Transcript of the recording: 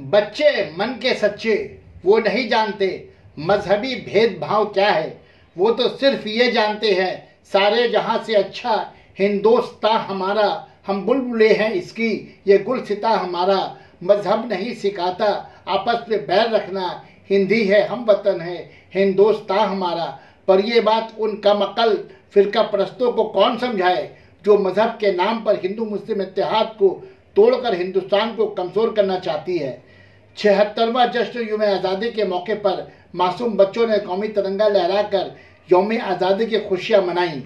बच्चे मन के सच्चे वो नहीं जानते मजहबी भेदभाव क्या है। वो तो सिर्फ ये जानते हैं सारे जहां से अच्छा हिंदोस्तां हमारा, हम बुलबुले हैं इसकी ये गुलसिता हमारा। मजहब नहीं सिखाता आपस में बैर रखना, हिंदी है हम वतन है हिंदोस्तां हमारा। पर ये बात उन कमअक्ल फिरका परस्तों को कौन समझाए जो मजहब के नाम पर हिंदू मुस्लिम इत्तेहाद को तोड़कर हिंदुस्तान को कमज़ोर करना चाहती है। 76वां जश्न यौम आज़ादी के मौके पर मासूम बच्चों ने कौमी तिरंगा लहराकर यौम आज़ादी की खुशियां मनाई।